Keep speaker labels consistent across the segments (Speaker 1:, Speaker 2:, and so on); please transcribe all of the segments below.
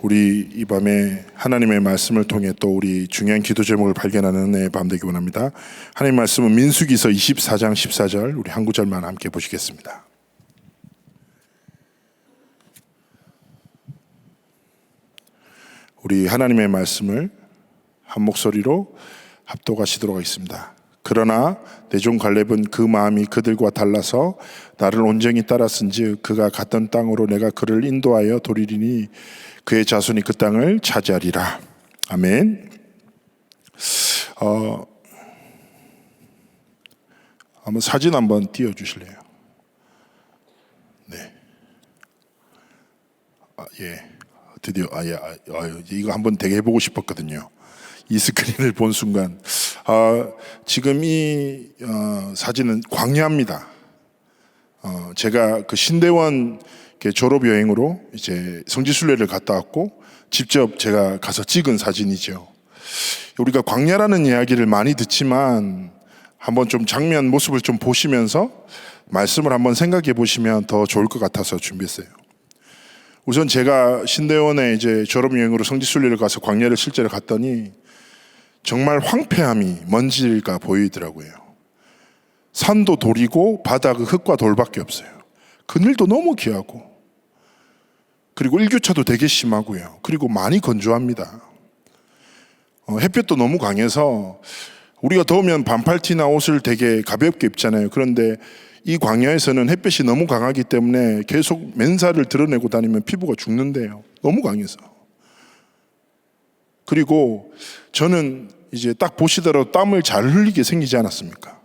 Speaker 1: 우리 이 밤에 하나님의 말씀을 통해 또 우리 중요한 기도 제목을 발견하는 은혜의 밤 되기 원합니다. 하나님의 말씀은 민수기서 24장 14절 우리 한 구절만 함께 보시겠습니다. 우리 하나님의 말씀을 한 목소리로 합독하시도록 하겠습니다. 그러나 내 종 갈렙은 그 마음이 그들과 달라서 나를 온전히 따랐은즉 그가 갔던 땅으로 내가 그를 인도하여 도리리니 그의 자손이 그 땅을 차지하리라. 아멘. 한번 사진 한번 띄워주실래요? 네. 드디어 이거 한번 되게 해보고 싶었거든요. 이 스크린을 본 순간 지금 이 사진은 광야입니다. 제가 그 신대원 졸업 여행으로 이제 성지순례를 갔다 왔고 직접 제가 가서 찍은 사진이죠. 우리가 광야라는 이야기를 많이 듣지만 한번 좀 장면 모습을 좀 보시면서 말씀을 한번 생각해 보시면 더 좋을 것 같아서 준비했어요. 우선 제가 신대원에 이제 졸업 여행으로 성지순례를 가서 광야를 실제로 갔더니 정말 황폐함이 먼지가 보이더라고요. 산도 돌이고 바닥은 흙과 돌밖에 없어요. 그늘도 너무 귀하고 그리고 일교차도 되게 심하고요. 그리고 많이 건조합니다. 햇볕도 너무 강해서 우리가 더우면 반팔티나 옷을 되게 가볍게 입잖아요. 그런데 이 광야에서는 햇볕이 너무 강하기 때문에 계속 맨살을 드러내고 다니면 피부가 죽는데요. 너무 강해서. 그리고 저는 이제 딱 보시더라도 땀을 잘 흘리게 생기지 않았습니까?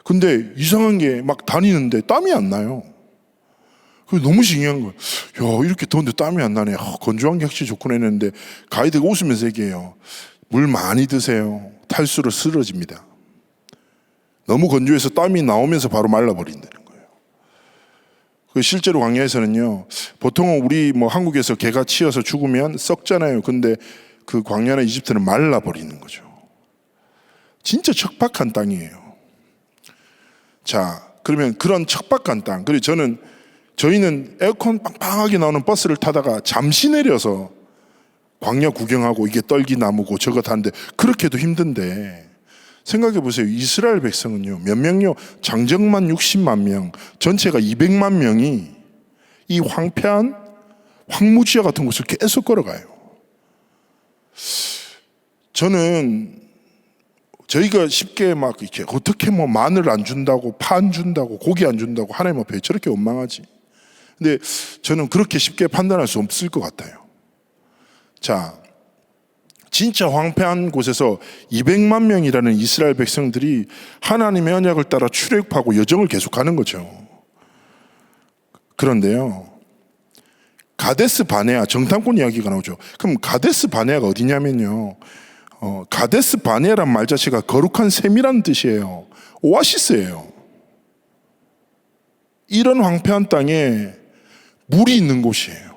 Speaker 1: 근데 이상한 게 막 다니는데 땀이 안 나요. 그게 너무 신기한 거예요. 야, 이렇게 더운데 땀이 안 나네. 건조한 게 확실히 좋구나 했는데 가이드가 웃으면서 얘기해요. 물 많이 드세요. 탈수로 쓰러집니다. 너무 건조해서 땀이 나오면서 바로 말라버린다는 거예요. 실제로 광야에서는요, 보통은 우리 한국에서 개가 치여서 죽으면 썩잖아요. 근데 그 광야나 이집트는 말라버리는 거죠. 진짜 척박한 땅이에요. 자, 그러면 그런 척박한 땅, 그리고 저희는 에어컨 빵빵하게 나오는 버스를 타다가 잠시 내려서 광야 구경하고 이게 떨기나무고 저거 타는데 그렇게도 힘든데 생각해 보세요. 이스라엘 백성은요, 몇 명요? 장정만 60만 명, 전체가 200만 명이 이 황폐한 황무지와 같은 곳을 계속 걸어가요. 저는 저희가 쉽게 막 이렇게 어떻게 마늘 안 준다고 파 안 준다고 고기 안 준다고 하나님 앞에 저렇게 원망하지. 근데 저는 그렇게 쉽게 판단할 수 없을 것 같아요. 자, 진짜 황폐한 곳에서 200만 명이라는 이스라엘 백성들이 하나님의 언약을 따라 출애굽하고 여정을 계속하는 거죠. 그런데요, 가데스 바네아, 정탐꾼 이야기가 나오죠. 그럼 가데스 바네아가 어디냐면요, 가데스 바네아란 말 자체가 거룩한 샘이라는 뜻이에요. 오아시스예요. 이런 황폐한 땅에 물이 있는 곳이에요.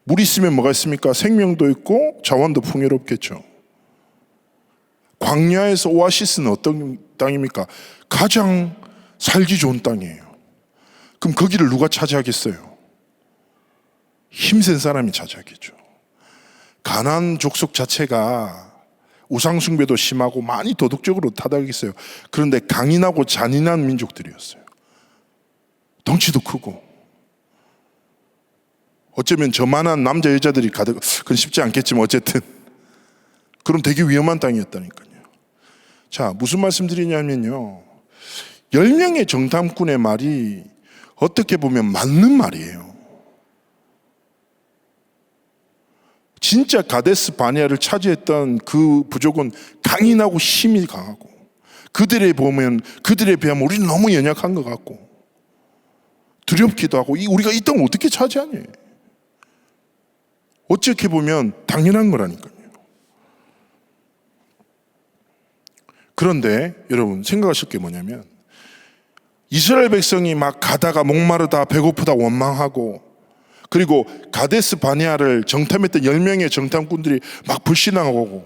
Speaker 1: 물이 있으면 뭐가 있습니까? 생명도 있고 자원도 풍요롭겠죠. 광야에서 오아시스는 어떤 땅입니까? 가장 살기 좋은 땅이에요. 그럼 거기를 누가 차지하겠어요? 힘센 사람이 차지하겠죠. 가나안 족속 자체가 우상숭배도 심하고 많이 도덕적으로 타락했어요. 그런데 강인하고 잔인한 민족들이었어요. 덩치도 크고 어쩌면 저만한 남자 여자들이 가득, 그건 쉽지 않겠지만 어쨌든 그럼 되게 위험한 땅이었다니까요. 자, 무슨 말씀 드리냐면요, 10명의 정탐꾼의 말이 어떻게 보면 맞는 말이에요. 진짜 가데스 바네아를 차지했던 그 부족은 강인하고 힘이 강하고 그들에 비하면 우리는 너무 연약한 것 같고 두렵기도 하고 우리가 이 땅을 어떻게 차지하냐. 어떻게 보면 당연한 거라니까요. 그런데 여러분 생각하실 게 뭐냐면 이스라엘 백성이 막 가다가 목마르다 배고프다 원망하고 그리고 가데스 바네아를 정탐했던 10명의 정탐꾼들이 막 불신하고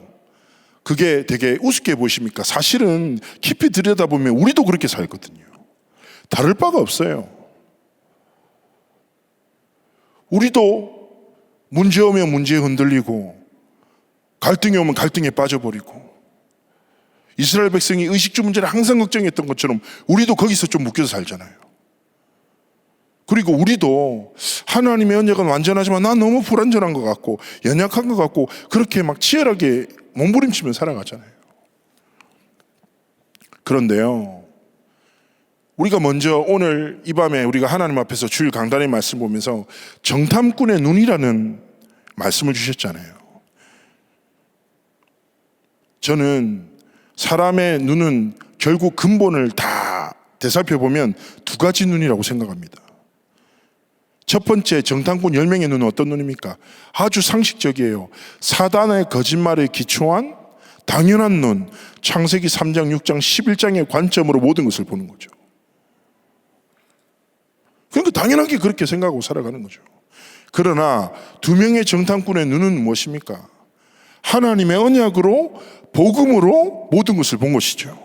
Speaker 1: 그게 되게 우습게 보십니까? 사실은 깊이 들여다보면 우리도 그렇게 살거든요. 다를 바가 없어요. 우리도 문제 오면 문제에 흔들리고 갈등이 오면 갈등에 빠져버리고 이스라엘 백성이 의식주 문제를 항상 걱정했던 것처럼 우리도 거기서 좀 묶여서 살잖아요. 그리고 우리도 하나님의 언약은 완전하지만 난 너무 불완전한 것 같고 연약한 것 같고 그렇게 막 치열하게 몸부림치며 살아가잖아요. 그런데요, 우리가 먼저 오늘 이 밤에 우리가 하나님 앞에서 주일 강단의 말씀 보면서 정탐꾼의 눈이라는 말씀을 주셨잖아요. 저는 사람의 눈은 결국 근본을 다 되살펴보면 두 가지 눈이라고 생각합니다. 첫 번째, 정탐꾼 10명의 눈은 어떤 눈입니까? 아주 상식적이에요. 사단의 거짓말에 기초한 당연한 눈, 창세기 3장, 6장, 11장의 관점으로 모든 것을 보는 거죠. 그러니까 당연하게 그렇게 생각하고 살아가는 거죠. 그러나 두 명의 정탐꾼의 눈은 무엇입니까? 하나님의 언약으로, 복음으로 모든 것을 본 것이죠.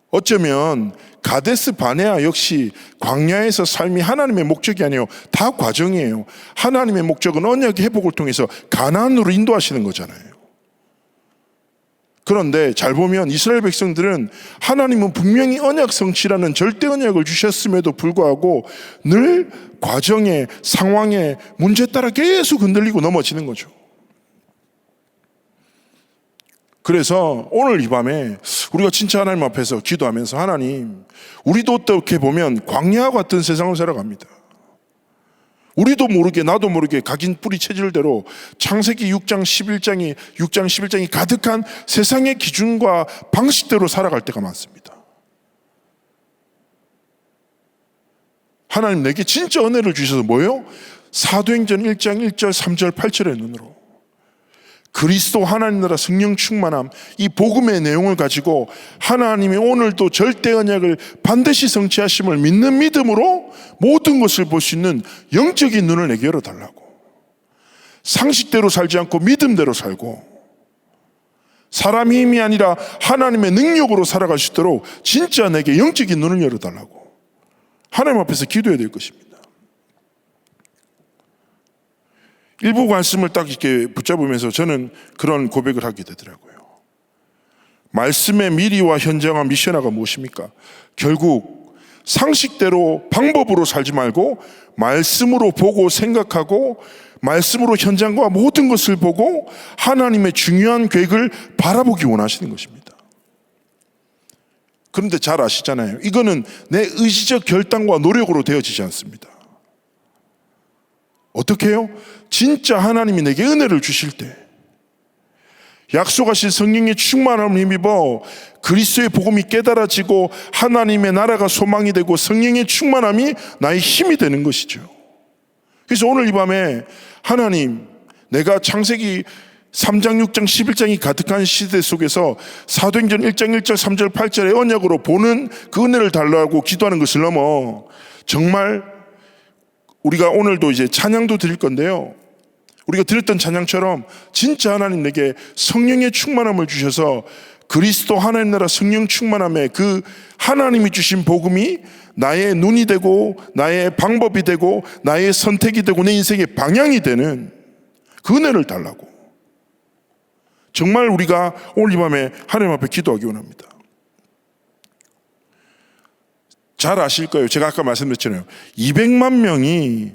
Speaker 1: 어쩌면 가데스 바네아 역시 광야에서 삶이 하나님의 목적이 아니에요. 다 과정이에요. 하나님의 목적은 언약의 회복을 통해서 가나안으로 인도하시는 거잖아요. 그런데 잘 보면 이스라엘 백성들은 하나님은 분명히 언약 성취라는 절대 언약을 주셨음에도 불구하고 늘 과정에, 상황에, 문제에 따라 계속 흔들리고 넘어지는 거죠. 그래서 오늘 이 밤에 우리가 진짜 하나님 앞에서 기도하면서 하나님, 우리도 어떻게 보면 광야와 같은 세상을 살아갑니다. 우리도 모르게 나도 모르게 각인 뿌리 체질대로 창세기 6장 11장이 가득한 세상의 기준과 방식대로 살아갈 때가 많습니다. 하나님 내게 진짜 은혜를 주셔서 뭐예요? 사도행전 1장 1절 3절 8절의 눈으로 그리스도 하나님 나라 성령 충만함, 이 복음의 내용을 가지고 하나님이 오늘도 절대 언약을 반드시 성취하심을 믿는 믿음으로 모든 것을 볼 수 있는 영적인 눈을 내게 열어달라고. 상식대로 살지 않고 믿음대로 살고 사람의 힘이 아니라 하나님의 능력으로 살아갈 수 있도록 진짜 내게 영적인 눈을 열어달라고 하나님 앞에서 기도해야 될 것입니다. 일부 말씀을 딱 이렇게 붙잡으면서 저는 그런 고백을 하게 되더라고요. 말씀의 미리와 현장화 미션화가 무엇입니까? 결국 상식대로 방법으로 살지 말고 말씀으로 보고 생각하고 말씀으로 현장과 모든 것을 보고 하나님의 중요한 계획을 바라보기 원하시는 것입니다. 그런데 잘 아시잖아요. 이거는 내 의지적 결단과 노력으로 되어지지 않습니다. 어떻게 해요? 진짜 하나님이 내게 은혜를 주실 때 약속하신 성령의 충만함을 힘입어 그리스도의 복음이 깨달아지고 하나님의 나라가 소망이 되고 성령의 충만함이 나의 힘이 되는 것이죠. 그래서 오늘 이 밤에 하나님, 내가 창세기 3장 6장 11장이 가득한 시대 속에서 사도행전 1장 1절 3절 8절의 언약으로 보는 그 은혜를 달라고 기도하는 것을 넘어 정말 우리가 오늘도 이제 찬양도 드릴 건데요, 우리가 드렸던 찬양처럼 진짜 하나님 내게 성령의 충만함을 주셔서 그리스도 하나님 나라 성령 충만함에 그 하나님이 주신 복음이 나의 눈이 되고 나의 방법이 되고 나의 선택이 되고 내 인생의 방향이 되는 그 은혜를 달라고 정말 우리가 오늘 이 밤에 하나님 앞에 기도하기 원합니다. 잘 아실 거예요. 제가 아까 말씀드렸잖아요. 200만 명이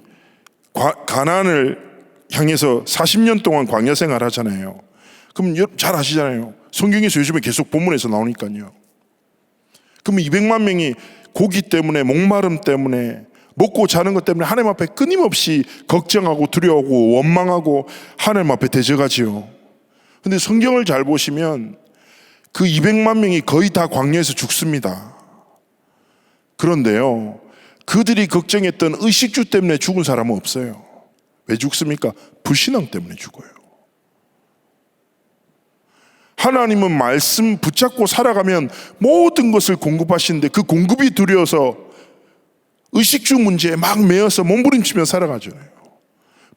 Speaker 1: 가나안을 향해서 40년 동안 광야 생활을 하잖아요. 그럼 잘 아시잖아요. 성경에서 요즘에 계속 본문에서 나오니까요. 그럼 200만 명이 고기 때문에, 목마름 때문에, 먹고 자는 것 때문에 하나님 앞에 끊임없이 걱정하고 두려워하고 원망하고 하나님 앞에 대적하지요. 근데 성경을 잘 보시면 그 200만 명이 거의 다 광야에서 죽습니다. 그런데요, 그들이 걱정했던 의식주 때문에 죽은 사람은 없어요. 왜 죽습니까? 불신앙 때문에 죽어요. 하나님은 말씀 붙잡고 살아가면 모든 것을 공급하시는데 그 공급이 두려워서 의식주 문제에 막 매여서 몸부림치며 살아가잖아요.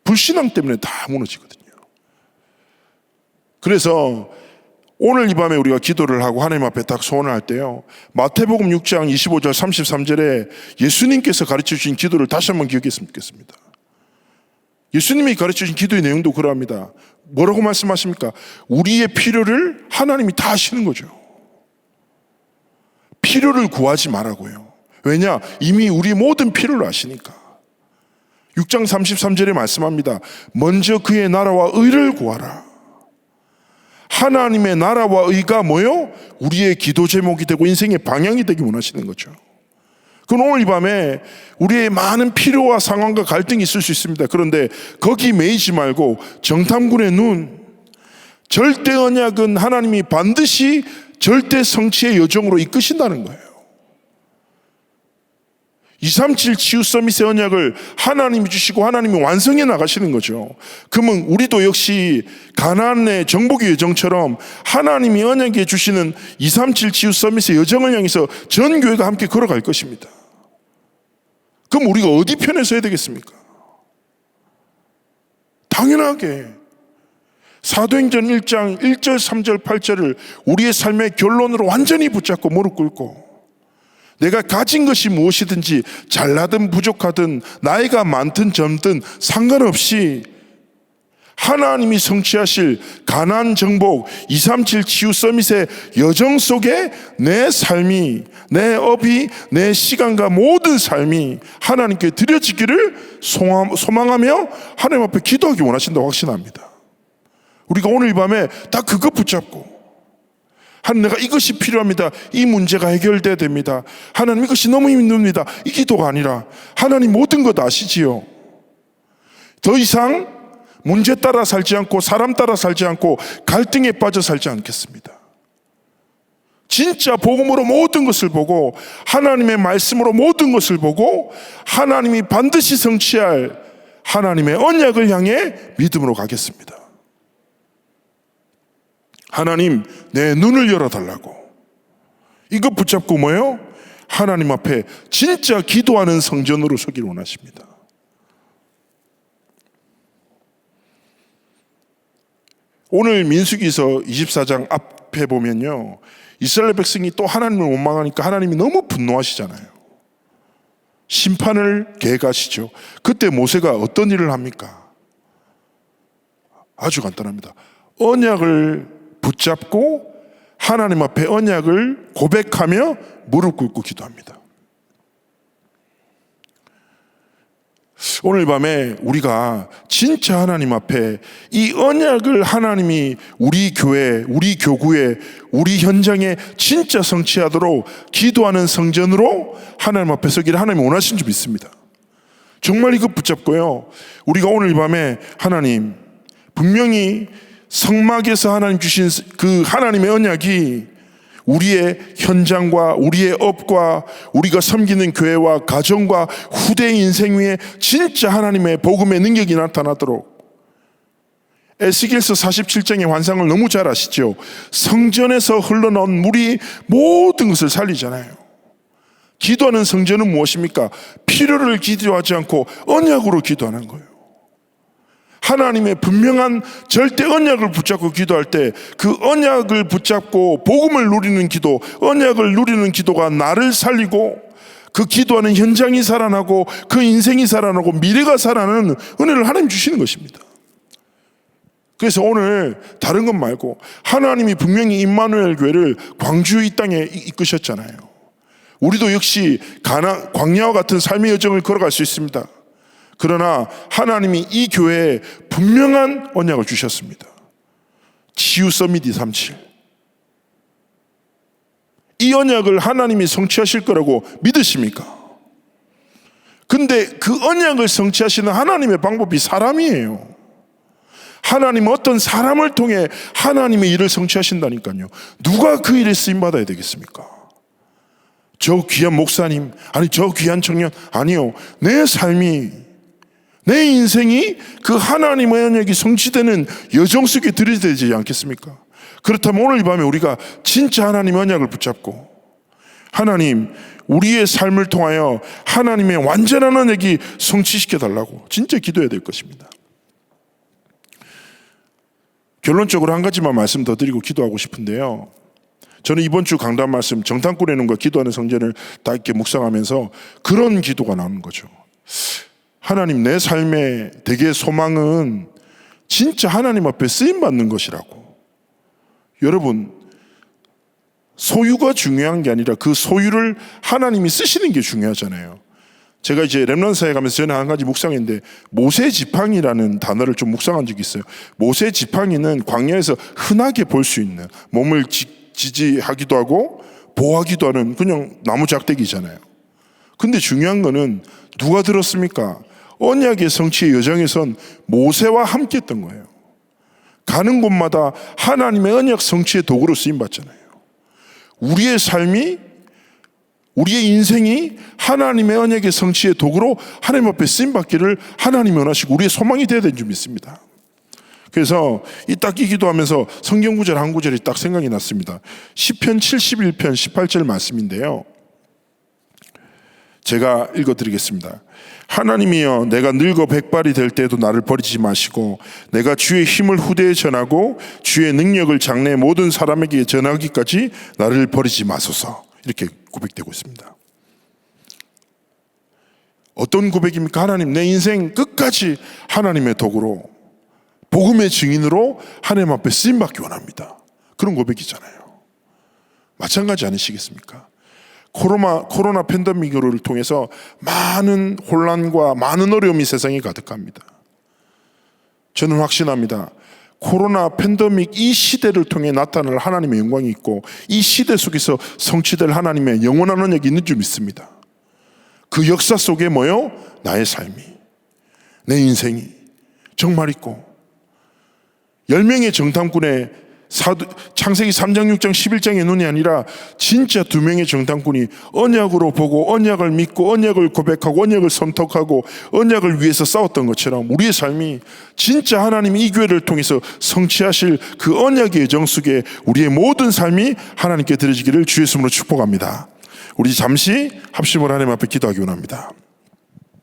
Speaker 1: 불신앙 때문에 다 무너지거든요. 그래서 오늘 이 밤에 우리가 기도를 하고 하나님 앞에 딱 소원을 할 때요, 마태복음 6장 25절 33절에 예수님께서 가르쳐 주신 기도를 다시 한번 기억했으면 좋겠습니다. 예수님이 가르쳐주신 기도의 내용도 그러합니다. 뭐라고 말씀하십니까? 우리의 필요를 하나님이 다 아시는 거죠. 필요를 구하지 말라고요. 왜냐? 이미 우리 모든 필요를 아시니까. 6장 33절에 말씀합니다. 먼저 그의 나라와 의를 구하라. 하나님의 나라와 의가 뭐요? 우리의 기도 제목이 되고 인생의 방향이 되기 원하시는 거죠. 그럼 오늘 이 밤에 우리의 많은 필요와 상황과 갈등이 있을 수 있습니다. 그런데 거기 매이지 말고 정탐꾼의 눈, 절대 언약은 하나님이 반드시 절대 성취의 여정으로 이끄신다는 거예요. 237 치유 서밋의 언약을 하나님이 주시고 하나님이 완성해 나가시는 거죠. 그러면 우리도 역시 가나안의 정복의 여정처럼 하나님이 언약해 주시는 237 치유 서밋의 여정을 향해서 전 교회가 함께 걸어갈 것입니다. 그럼 우리가 어디 편에 서야 되겠습니까? 당연하게 사도행전 1장 1절 3절 8절을 우리의 삶의 결론으로 완전히 붙잡고 무릎 꿇고 내가 가진 것이 무엇이든지 잘나든 부족하든 나이가 많든 젊든 상관없이 하나님이 성취하실 가나안 정복 237 치유 서밋의 여정 속에 내 삶이, 내 업이, 내 시간과 모든 삶이 하나님께 드려지기를 소망하며 하나님 앞에 기도하기 원하신다고 확신합니다. 우리가 오늘 이 밤에 다 그거 붙잡고 하나님, 내가 이것이 필요합니다. 이 문제가 해결돼야 됩니다. 하나님, 이것이 너무 힘듭니다. 이 기도가 아니라 하나님 모든 것 아시지요. 더 이상 문제 따라 살지 않고 사람 따라 살지 않고 갈등에 빠져 살지 않겠습니다. 진짜 복음으로 모든 것을 보고 하나님의 말씀으로 모든 것을 보고 하나님이 반드시 성취할 하나님의 언약을 향해 믿음으로 가겠습니다. 하나님, 내 눈을 열어달라고. 이거 붙잡고 뭐예요? 하나님 앞에 진짜 기도하는 성전으로 서기를 원하십니다. 오늘 민수기서 24장 앞에 보면요, 이스라엘 백성이 또 하나님을 원망하니까 하나님이 너무 분노하시잖아요. 심판을 계획하시죠. 그때 모세가 어떤 일을 합니까? 아주 간단합니다. 언약을 붙잡고 하나님 앞에 언약을 고백하며 무릎 꿇고 기도합니다. 오늘 밤에 우리가 진짜 하나님 앞에 이 언약을 하나님이 우리 교회, 우리 교구에, 우리 현장에 진짜 성취하도록 기도하는 성전으로 하나님 앞에 서기를 하나님이 원하신 줄 믿습니다. 정말 이거 붙잡고요, 우리가 오늘 밤에 하나님, 분명히 성막에서 하나님 주신 그 하나님의 언약이 우리의 현장과 우리의 업과 우리가 섬기는 교회와 가정과 후대의 인생 위에 진짜 하나님의 복음의 능력이 나타나도록, 에스겔서 47장의 환상을 너무 잘 아시죠? 성전에서 흘러나온 물이 모든 것을 살리잖아요. 기도하는 성전은 무엇입니까? 필요를 기도하지 않고 언약으로 기도하는 거예요. 하나님의 분명한 절대 언약을 붙잡고 기도할 때 그 언약을 붙잡고 복음을 누리는 기도, 언약을 누리는 기도가 나를 살리고 그 기도하는 현장이 살아나고 그 인생이 살아나고 미래가 살아나는 은혜를 하나님 주시는 것입니다. 그래서 오늘 다른 것 말고 하나님이 분명히 임마누엘 교회를 광주의 땅에 이끄셨잖아요. 우리도 역시 광야와 같은 삶의 여정을 걸어갈 수 있습니다. 그러나 하나님이 이 교회에 분명한 언약을 주셨습니다. 치유 서밋 237. 이 언약을 하나님이 성취하실 거라고 믿으십니까? 근데 그 언약을 성취하시는 하나님의 방법이 사람이에요. 하나님은 어떤 사람을 통해 하나님의 일을 성취하신다니까요. 누가 그 일에 쓰임받아야 되겠습니까? 저 귀한 목사님, 아니 저 귀한 청년, 아니요. 내 삶이, 내 인생이 그 하나님의 언약이 성취되는 여정 속에 들이대지 않겠습니까? 그렇다면 오늘 이 밤에 우리가 진짜 하나님의 언약을 붙잡고 하나님, 우리의 삶을 통하여 하나님의 완전한 언약이 성취시켜 달라고 진짜 기도해야 될 것입니다. 결론적으로 한 가지만 말씀 더 드리고 기도하고 싶은데요, 저는 이번 주 강단 말씀 정탐꾼의 눈과 기도하는 성전을 다 이렇게 묵상하면서 그런 기도가 나오는 거죠. 하나님, 내 삶의 대개 소망은 진짜 하나님 앞에 쓰임받는 것이라고. 여러분, 소유가 중요한 게 아니라 그 소유를 하나님이 쓰시는 게 중요하잖아요. 제가 이제 렘넌트사에 가면서 전에 한 가지 묵상했는데, 모세 지팡이라는 단어를 좀 묵상한 적이 있어요. 모세 지팡이는 광야에서 흔하게 볼 수 있는, 몸을 지지하기도 하고 보호하기도 하는 그냥 나무 작대기잖아요. 근데 중요한 거는 누가 들었습니까? 언약의 성취의 여정에선 모세와 함께 했던 거예요. 가는 곳마다 하나님의 언약 성취의 도구로 쓰임받잖아요. 우리의 삶이, 우리의 인생이 하나님의 언약의 성취의 도구로 하나님 앞에 쓰임받기를 하나님이 원하시고 우리의 소망이 되어야 되는 줄 믿습니다. 그래서 딱 이 기도하면서 성경 구절 한 구절이 딱 생각이 났습니다. 시편 71편 18절 말씀인데요, 제가 읽어드리겠습니다. 하나님이여, 내가 늙어 백발이 될 때에도 나를 버리지 마시고 내가 주의 힘을 후대에 전하고 주의 능력을 장래 모든 사람에게 전하기까지 나를 버리지 마소서. 이렇게 고백되고 있습니다. 어떤 고백입니까? 하나님, 내 인생 끝까지 하나님의 도구로, 복음의 증인으로 하나님 앞에 쓰임받기 원합니다. 그런 고백이잖아요. 마찬가지 아니시겠습니까? 코로나 팬데믹을 통해서 많은 혼란과 많은 어려움이 세상에 가득합니다. 저는 확신합니다. 코로나 팬데믹 이 시대를 통해 나타날 하나님의 영광이 있고 이 시대 속에서 성취될 하나님의 영원한 언약이 있는 줄 믿습니다. 그 역사 속에 뭐요? 나의 삶이, 내 인생이 정말 있고, 10명의 정탐꾼의 창세기 3장 6장 11장의 눈이 아니라 진짜 2명의 정탐꾼이 언약으로 보고 언약을 믿고 언약을 고백하고 언약을 선택하고 언약을 위해서 싸웠던 것처럼 우리의 삶이 진짜 하나님이 이 교회를 통해서 성취하실 그 언약의 여정 속에 우리의 모든 삶이 하나님께 드려지기를 주의 이름으로 축복합니다. 우리 잠시 합심으로 하나님 앞에 기도하기 원합니다.